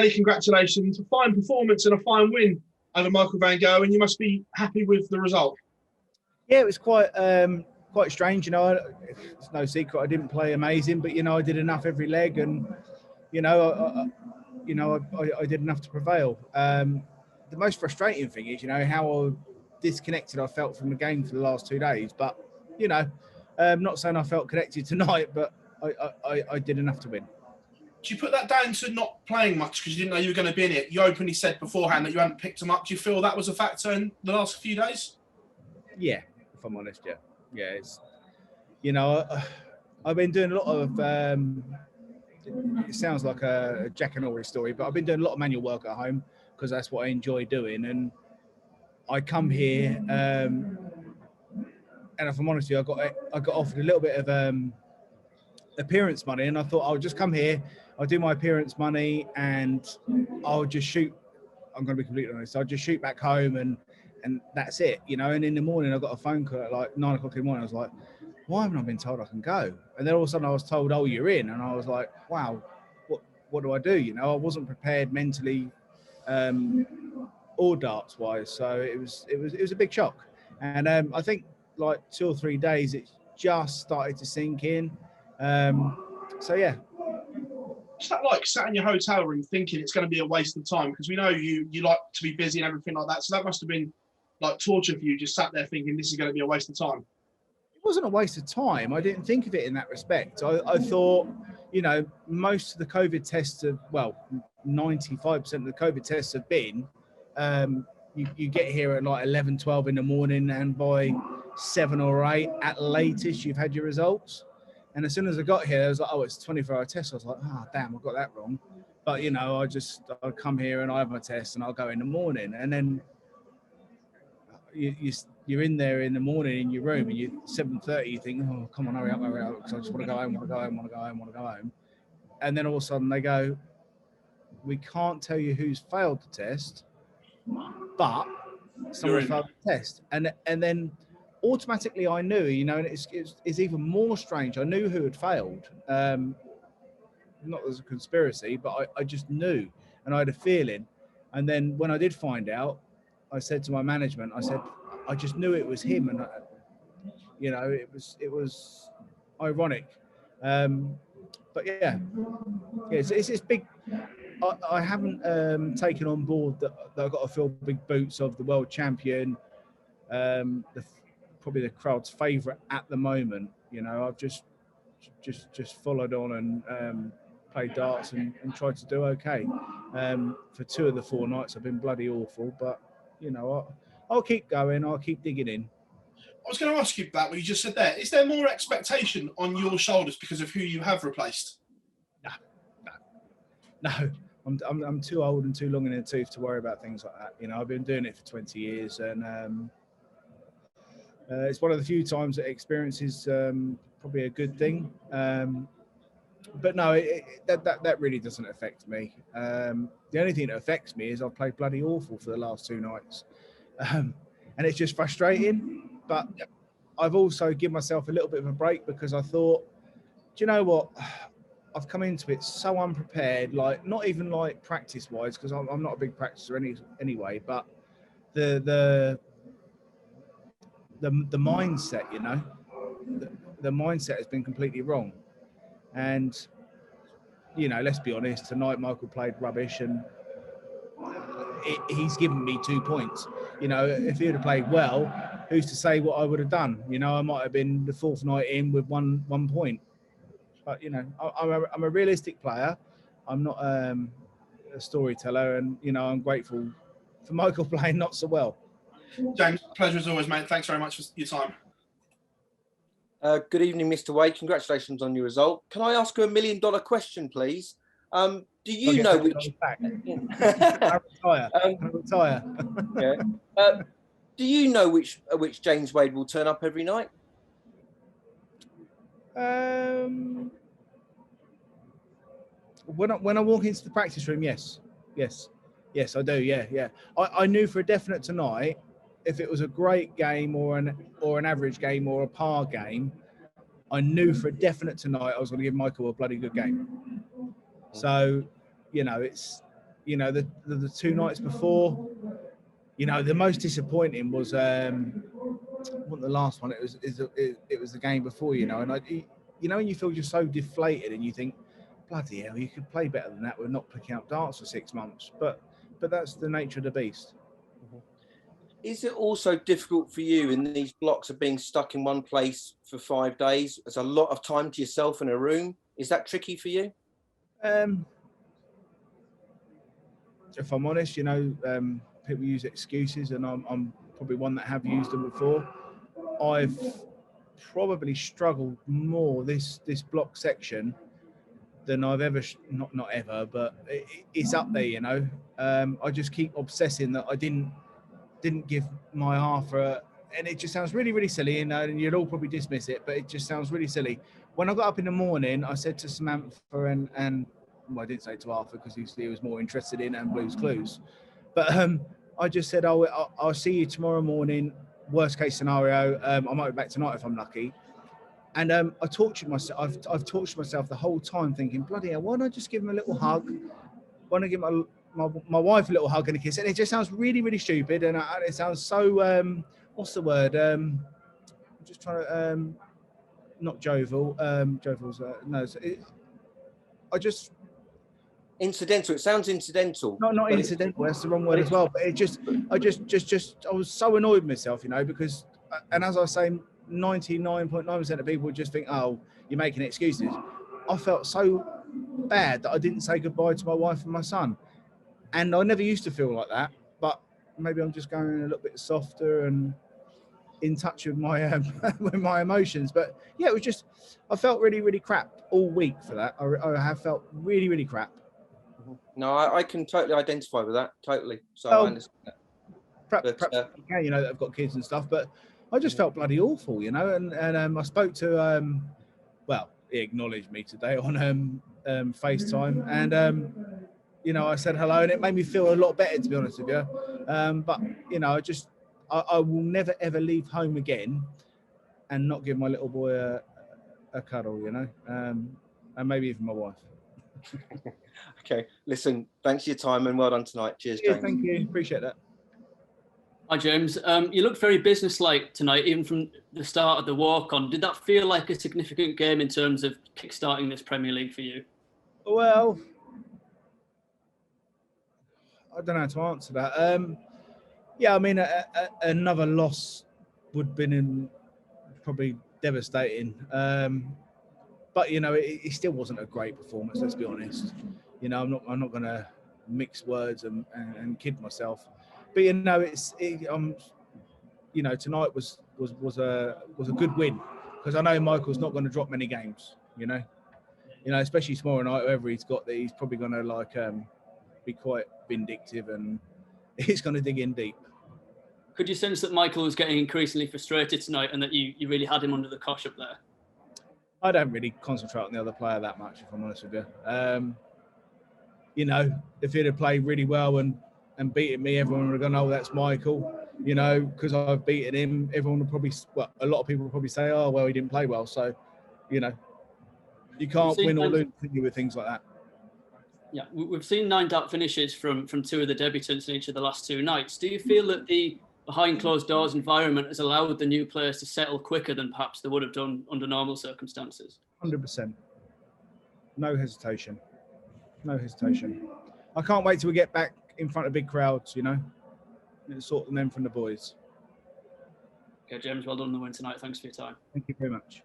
Many congratulations, a fine performance and a fine win over Michael van Gerwen, and you must be happy with the result. Yeah, it was quite strange. It's no secret I didn't play amazing, but I did enough every leg, and I did enough to prevail. The most frustrating thing is how disconnected I felt from the game for the last 2 days. But not saying I felt connected tonight, but I did enough to win. Do you put that down to not playing much because you didn't know you were going to be in it? You openly said beforehand that you hadn't picked them up. Do you feel that was a factor in the last few days? Yeah, if I'm honest, yeah. It's I've been doing a lot of. It sounds like a Jack and Ori story, but I've been doing a lot of manual work at home because that's what I enjoy doing. And I come here, and if I'm honest with you, I got offered a little bit of appearance money, and I thought I'll just come here, I'll do my appearance money, and I'll just shoot. I'm going to be completely honest. I'll just shoot back home, and that's it, And in the morning, I got a phone call at like 9 o'clock in the morning. I was like, why haven't I been told I can go? And then all of a sudden, I was told, oh, you're in, and I was like, wow, what do I do? I wasn't prepared mentally, or darts wise, so it was a big shock. And I think like 2 or 3 days, it just started to sink in. So yeah. What's that like, sat in your hotel room thinking it's going to be a waste of time? Because we know you like to be busy and everything like that. So that must have been like torture for you, just sat there thinking this is going to be a waste of time. It wasn't a waste of time. I didn't think of it in that respect. I thought, most of the COVID tests have, 95% of the COVID tests have been, you get here at like 11, 12 in the morning, and by 7 or 8 at latest, you've had your results. And as soon as I got here, I was like, oh, it's a 24-hour test. I was like, oh, damn, I got that wrong. But, I come here and I have my test and I'll go in the morning. And then you're in there in the morning in your room, and you 7:30, you think, oh, come on, hurry up, because I just want to go home. And then all of a sudden they go, we can't tell you who's failed the test, but someone failed the test. And then automatically I knew, and it's even more strange. I knew who had failed. Not as a conspiracy, but I just knew, and I had a feeling. And then when I did find out, I said to my management, I just knew it was him, and it was ironic. But yeah, it's this big. I haven't taken on board that I've got to fill big boots of the world champion, probably the crowd's favourite at the moment. I've just followed on and played darts and tried to do okay. For 2 of the 4 nights, I've been bloody awful, but I'll keep going. I'll keep digging in. I was going to ask you about what you just said there. Is there more expectation on your shoulders because of who you have replaced? No. I'm too old and too long in the tooth to worry about things like that. I've been doing it for 20 years, and it's one of the few times that experience is probably a good thing. But no, that really doesn't affect me. The only thing that affects me is I've played bloody awful for the last 2 nights. And it's just frustrating. But I've also given myself a little bit of a break because I thought, do you know what? I've come into it so unprepared, like not even like practice-wise, because I'm not a big practicer anyway, but the mindset, the mindset has been completely wrong. And, let's be honest, tonight Michael played rubbish, and he's given me 2 points. If he would have played well, who's to say what I would have done? I might have been the 4th night in with one point. But, I'm a realistic player. I'm not a storyteller, and, I'm grateful for Michael playing not so well. James, pleasure as always, mate. Thanks very much for your time. Good evening, Mr. Wade. Congratulations on your result. Can I ask you $1 million question, please? Do you know which... I retire. Yeah. Do you know which James Wade will turn up every night? When I walk into the practice room, yes, I do. Yeah. I knew for a definite tonight, if it was a great game or an average game or a par game, I knew for a definite tonight I was going to give Michael a bloody good game. So, you know, the 2 nights before, you know, the most disappointing was wasn't the last one. It was the game before, you know, and you know, when you feel just so deflated and you think, bloody hell, you could play better than that. We're not picking up darts for 6 months, but that's the nature of the beast. Is it also difficult for you in these blocks of being stuck in one place for 5 days? It's a lot of time to yourself in a room. Is that tricky for you? If I'm honest, you know, people use excuses, and I'm probably one that have used them before. I've probably struggled more this block section than I've ever, not ever, but it's up there, you know. I just keep obsessing that I didn't give my half and it just sounds really, really silly, and you'll all probably dismiss it, but it just sounds really silly. When I got up in the morning, I said to Samantha and well, I didn't say to Arthur because he was more interested in Blue's Clues, but I just said, I'll see you tomorrow morning. Worst case scenario, I might be back tonight if I'm lucky. And I tortured myself. I've tortured myself the whole time, thinking, bloody hell, why don't I just give him a little hug? Why don't I give my wife a little hug and a kiss? And it just sounds really, really stupid, and it sounds so what's the word? I'm just trying to not jovial. Jovial's no. I just incidental. It sounds incidental. Not incidental. That's the wrong word as well. But I was so annoyed with myself, you know, because, and as I say, 99.9% of people would just think, oh, you're making excuses. I felt so bad that I didn't say goodbye to my wife and my son, and I never used to feel like that. But maybe I'm just going a little bit softer and in touch with my with my emotions. But yeah, it was just, I felt really, really crap all week for that. I have felt really, really crap. No, I can totally identify with that. Totally. So I understand that. Perhaps you know, that I've got kids and stuff, but I just felt bloody awful, you know. And I spoke to well, he acknowledged me today on FaceTime, and you know, I said hello, and it made me feel a lot better, to be honest with you. But you know, I will never ever leave home again and not give my little boy a cuddle, you know, and maybe even my wife. Okay, listen, thanks for your time and well done tonight. Cheers, James. Thank you, appreciate that. Hi, James. You looked very businesslike tonight, even from the start of the walk-on. Did that feel like a significant game in terms of kickstarting this Premier League for you? Well, I don't know how to answer that. Yeah, I mean, another loss would have been probably devastating. But you know, it still wasn't a great performance. Let's be honest. You know, I'm not going to mix words and kid myself. But you know, you know, tonight was a good win, because I know Michael's not going to drop many games. You know, especially tomorrow night, whoever he's got there, he's probably going to like be quite vindictive, and he's going to dig in deep. Could you sense that Michael was getting increasingly frustrated tonight, and that you really had him under the cosh up there? I don't really concentrate on the other player that much, if I'm honest with you. You know, if he'd have played really well and beaten me, everyone would have gone, oh, that's Michael. You know, because I've beaten him, everyone would probably, well, a lot of people would probably say, oh, well, he didn't play well. So, you know, you can't win or lose with things like that. Yeah, we've seen 9 dart finishes from 2 of the debutants in each of the last 2 nights. Do you feel that the behind closed doors environment has allowed the new players to settle quicker than perhaps they would have done under normal circumstances? 100%. No hesitation. No hesitation. I can't wait till we get back in front of big crowds, you know, and sort them from the boys. Okay, James, well done on the win tonight. Thanks for your time. Thank you very much.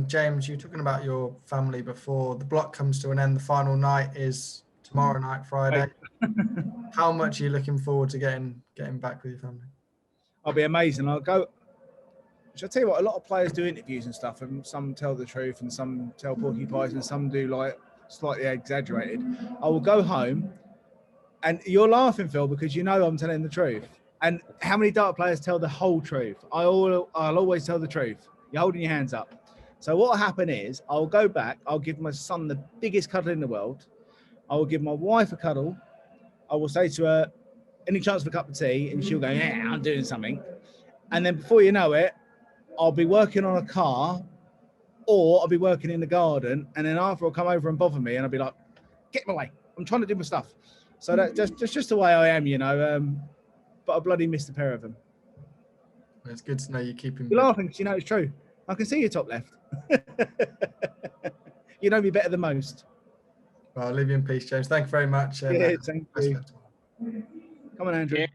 James, you were talking about your family before. The block comes to an end. The final night is tomorrow night, Friday. How much are you looking forward to getting back with your family? I'll be amazing. I'll go. Shall I tell you what? A lot of players do interviews and stuff, and some tell the truth, and some tell porcupines, and some do like slightly exaggerated. I will go home, and you're laughing, Phil, because you know I'm telling the truth. And how many dart players tell the whole truth? I'll always tell the truth. You're holding your hands up. So what will happen is I'll go back. I'll give my son the biggest cuddle in the world. I will give my wife a cuddle. I will say to her, any chance for a cup of tea? And she'll go, yeah, I'm doing something. And then before you know it, I'll be working on a car, or I'll be working in the garden. And then Arthur will come over and bother me, and I'll be like, get him away. I'm trying to do my stuff. So that's just the way I am, you know. But I bloody missed a pair of them. It's good to know you keep him. You're laughing because you know it's true. I can see your top left. You know me better than most. Well, I'll leave you in peace, James. Thank you very much. And, Yeah, thank you. Come on, Andrew. Cheers.